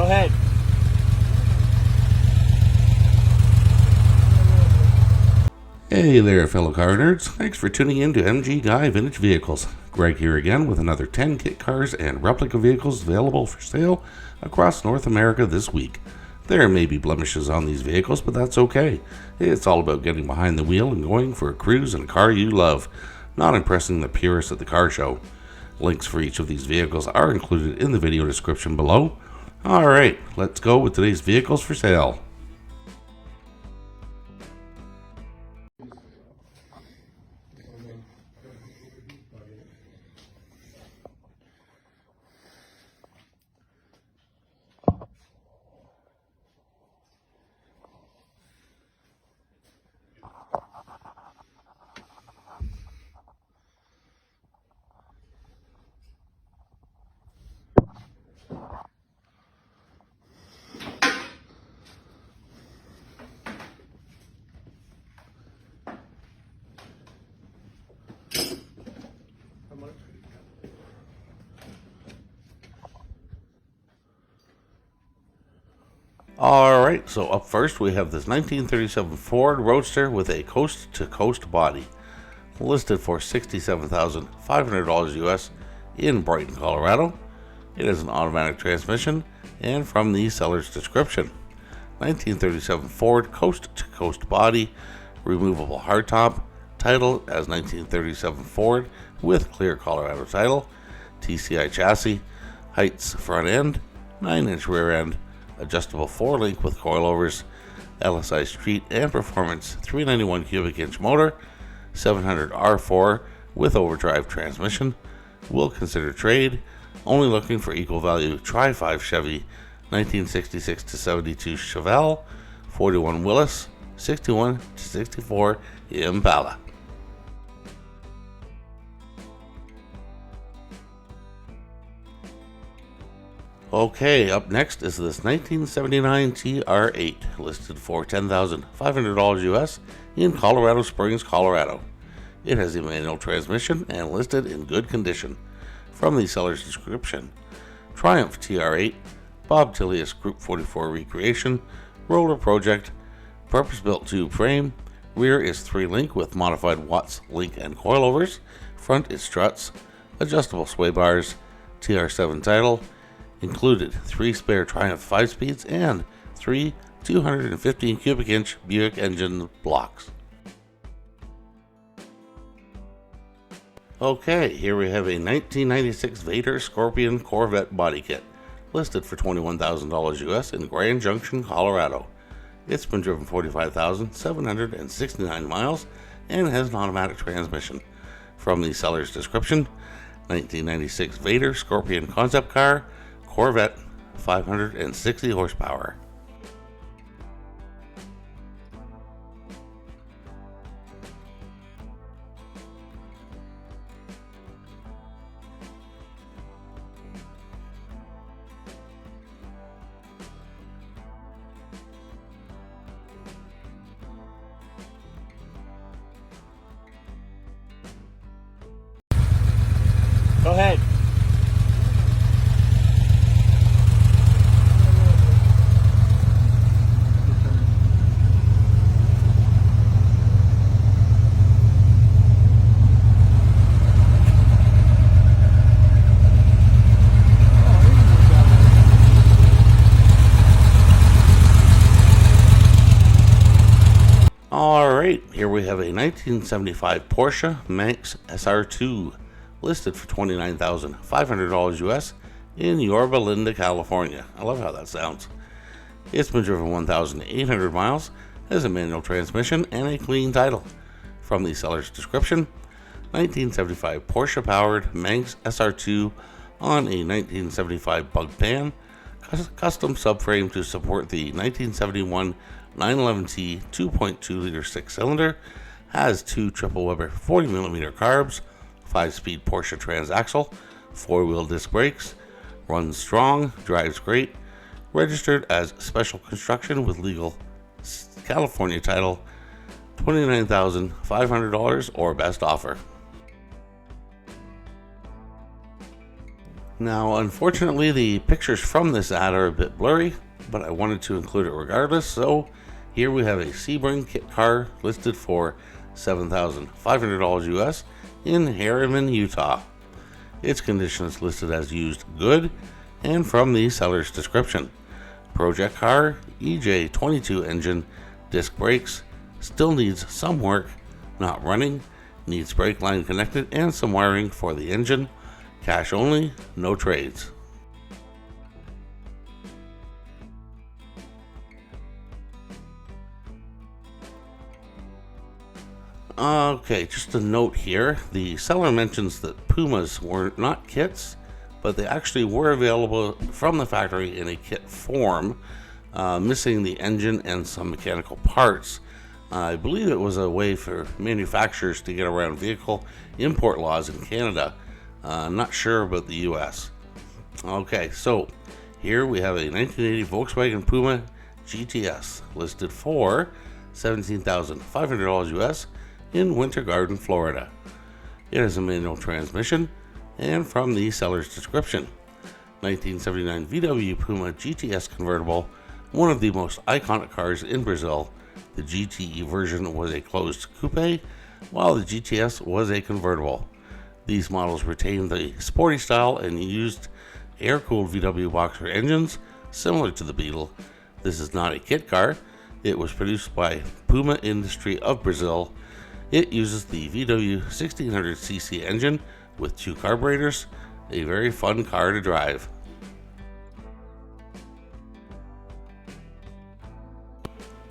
Go ahead. Hey there, fellow car nerds. Thanks for tuning in to MG Guy Vintage Vehicles. Greg here again with another 10 kit cars and replica vehicles available for sale across North America this week. There may be blemishes on these vehicles, but that's okay. It's all about getting behind the wheel and going for a cruise in a car you love, not impressing the purists at the car show. Links for each of these vehicles are included in the video description below. Alright, let's go with today's vehicles for sale. Alright, so up first we have this 1937 Ford Roadster with a coast-to-coast body, listed for $67,500 US in Brighton, Colorado. It is an automatic transmission, and from the seller's description, 1937 Ford coast-to-coast body, removable hardtop, title as 1937 Ford with clear Colorado title, TCI chassis, heights front end, 9-inch rear end, adjustable 4-link with coilovers, LSI street and performance 391 cubic inch motor, 700 R4 with overdrive transmission, will consider trade, only looking for equal value Tri-5 Chevy 1966 to 72 Chevelle, 41 Willys, 61 to 64 Impala. Okay, up next is this 1979 TR8, listed for $10,500 US in Colorado Springs, Colorado. It has a manual transmission and listed in good condition. From the seller's description, Triumph TR8, Bob Tilius Group 44 recreation, roller project, purpose-built tube frame, rear is 3-link with modified Watts link and coilovers, front is struts, adjustable sway bars, TR7 title, included 3 spare Triumph 5-speeds and 3 215 cubic inch Buick engine blocks. Okay, here we have a 1996 Vader Scorpion Corvette body kit, listed for $21,000 US in Grand Junction, Colorado. It's been driven 45,769 miles and has an automatic transmission. From the seller's description, 1996 Vader Scorpion concept car, Corvette, 560 horsepower. Go ahead. Alright, here we have a 1975 Porsche Manx SR2, listed for $29,500 US in Yorba Linda, California. I love how that sounds. It's been driven 1,800 miles, has a manual transmission and a clean title. From the seller's description, 1975 Porsche powered Manx SR2 on a 1975 bug pan, custom subframe to support the 1971 911T 2.2 liter 6-cylinder, has 2 triple Weber 40mm carbs, 5-speed Porsche transaxle, 4-wheel disc brakes, runs strong, drives great, registered as special construction with legal California title, $29,500 or best offer. Now, unfortunately, the pictures from this ad are a bit blurry, but I wanted to include it regardless. So here we have a Sebring kit car listed for $7,500 US in Harriman, Utah. Its condition is listed as used good, and from the seller's description: project car, EJ22 engine, disc brakes, still needs some work, not running, needs brake line connected and some wiring for the engine, cash only, no trades. Okay, just a note here. The seller mentions that Pumas were not kits, but they actually were available from the factory in a kit form, missing the engine and some mechanical parts. I believe it was a way for manufacturers to get around vehicle import laws in Canada. Not sure about the US. Okay, so here we have a 1980 Volkswagen Puma GTS listed for $17,500 US in Winter Garden, Florida. It has a manual transmission, and from the seller's description: 1979 VW Puma GTS convertible, one of the most iconic cars in Brazil. The GTE version was a closed coupe, while the GTS was a convertible. These models retained the sporty style and used air-cooled VW boxer engines similar to the Beetle. This is not a kit car. It was produced by Puma Industry of Brazil. It uses the VW 1600cc engine with 2 carburetors, a very fun car to drive.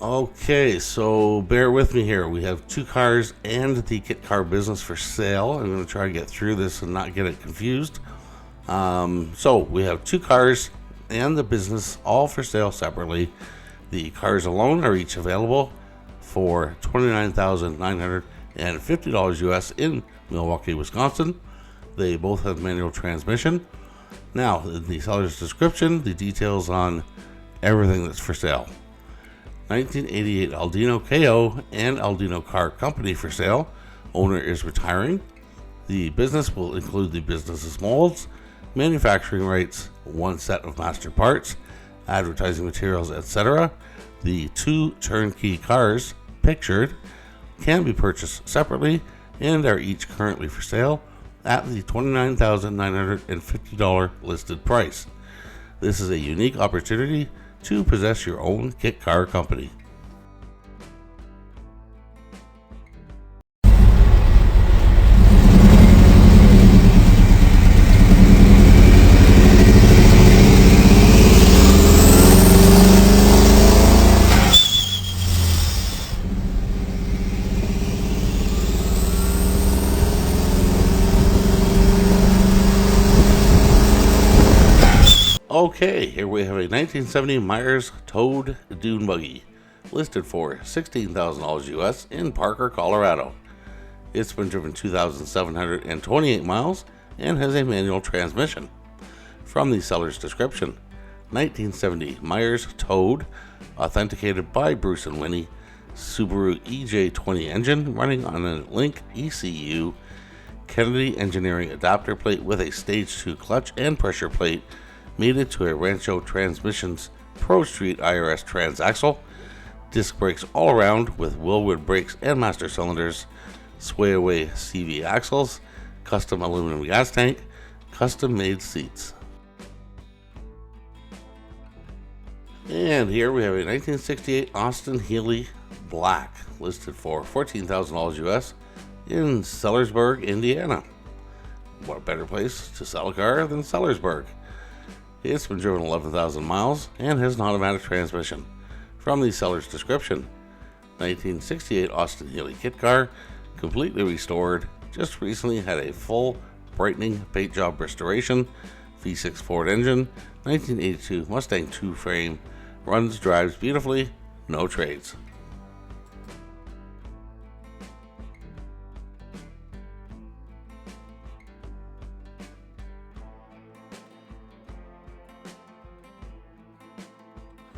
Okay, so bear with me here. We have 2 cars and the kit car business for sale. I'm going to try to get through this and not get it confused. So we have 2 cars and the business all for sale separately. The cars alone are each available for $29,950 US in Milwaukee, Wisconsin. They both have manual transmission. Now, in the seller's description, the details on everything that's for sale: 1988 Aldino KO and Aldino Car Company for sale. Owner is retiring. The business will include the business's molds, manufacturing rights, 1 set of master parts, advertising materials, etc. The 2 turnkey cars pictured can be purchased separately and are each currently for sale at the $29,950 listed price. This is a unique opportunity to possess your own kit car company. Okay, here we have a 1970 Myers towed dune buggy listed for $16,000 US in Parker, Colorado. It's been driven 2,728 miles and has a manual transmission. From the seller's description: 1970 Myers towed, authenticated by Bruce and Winnie, Subaru EJ20 engine running on a Link ECU, Kennedy Engineering adapter plate with a stage 2 clutch and pressure plate, mated to a Rancho Transmissions Pro Street IRS transaxle, disc brakes all around with Willwood brakes and master cylinders, sway-away CV axles, custom aluminum gas tank, custom-made seats. And here we have a 1968 Austin Healey Black listed for $14,000 US in Sellersburg, Indiana. What better place to sell a car than Sellersburg? It's been driven 11,000 miles and has an automatic transmission. From the seller's description: 1968 Austin Healey kit car, completely restored, just recently had a full brightening paint job restoration, V6 Ford engine, 1982 Mustang 2 frame, runs, drives beautifully, no trades.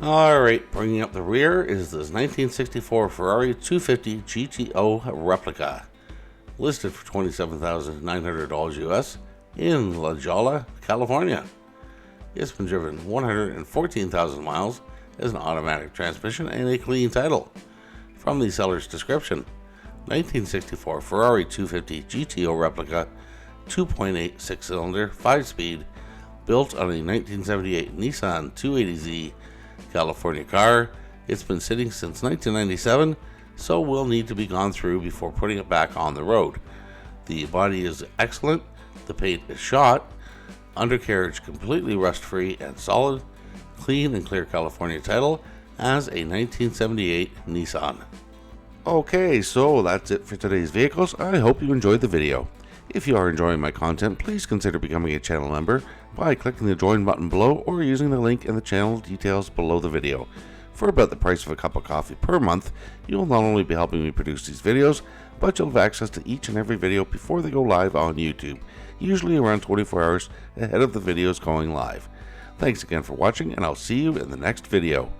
Alright, bringing up the rear is this 1964 Ferrari 250 GTO replica, listed for $27,900 US in La Jolla, California. It's been driven 114,000 miles, has an automatic transmission, and a clean title. From the seller's description, 1964 Ferrari 250 GTO replica, 2.8 6-cylinder, 5-speed, built on a 1978 Nissan 280Z California car. It's been sitting since 1997, so will need to be gone through before putting it back on the road. The body is excellent, the paint is shot, undercarriage completely rust-free and solid, clean and clear California title, as a 1978 Nissan. Okay, so that's it for today's vehicles. I hope you enjoyed the video. If you are enjoying my content, please consider becoming a channel member by clicking the join button below or using the link in the channel details below the video. For about the price of a cup of coffee per month, you'll not only be helping me produce these videos, but you'll have access to each and every video before they go live on YouTube, usually around 24 hours ahead of the videos going live. Thanks again for watching, and I'll see you in the next video.